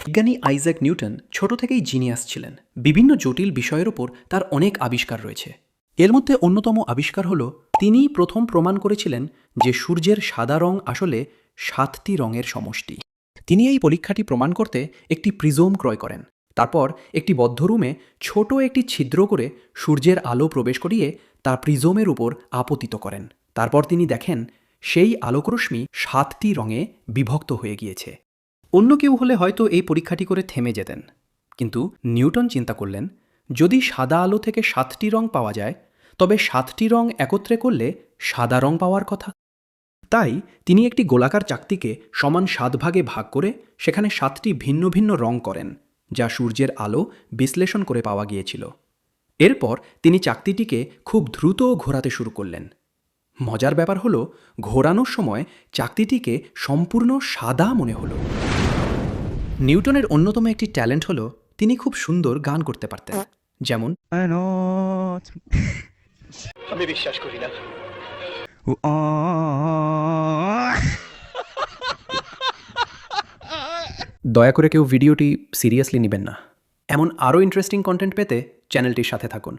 বিজ্ঞানী Isaac Newton ছোট থেকেই জিনিয়াস ছিলেন। বিভিন্ন জটিল বিষয়ের ওপর তার অনেক আবিষ্কার রয়েছে। এর মধ্যে অন্যতম আবিষ্কার হল তিনিই প্রথম প্রমাণ করেছিলেন যে সূর্যের সাদা রং আসলে 7টি রঙের সমষ্টি। তিনি এই পরীক্ষাটি প্রমাণ করতে একটি প্রিজম ক্রয় করেন। তারপর একটি বদ্ধ রুমে ছোট একটি ছিদ্র করে সূর্যের আলো প্রবেশ করিয়ে তা প্রিজমের উপর আপতিত করেন। তারপর তিনি দেখেন সেই আলোকরশ্মি 7টি রঙে বিভক্ত হয়ে গিয়েছে। অন্য কেউ হলে হয়তো এই পরীক্ষাটি করে থেমে যেতেন, কিন্তু নিউটন চিন্তা করলেন, যদি সাদা আলো থেকে 7টি রং পাওয়া যায়, তবে 7টি রং একত্রে করলে সাদা রং পাওয়ার কথা। তাই তিনি একটি গোলাকার চাকতিকে সমান 7 ভাগে ভাগ করে সেখানে 7টি ভিন্ন ভিন্ন রং করেন, যা সূর্যের আলো বিশ্লেষণ করে পাওয়া গিয়েছিল। এরপর তিনি চাকতিটিকে খুব দ্রুত ঘোরাতে শুরু করলেন। মজার ব্যাপার হলো, ঘোরানোর সময় চাকতিটিকে সম্পূর্ণ সাদা মনে হলো। নিউটনের অন্যতম একটি ট্যালেন্ট হলো তিনি খুব সুন্দর গান করতে পারতেন, যেমন আমি বিশ্বাস করি না। দয়া করে কেউ ভিডিওটি সিরিয়াসলি নেবেন না। এমন আরও ইন্টারেস্টিং কন্টেন্ট পেতে চ্যানেলটির সাথে থাকুন।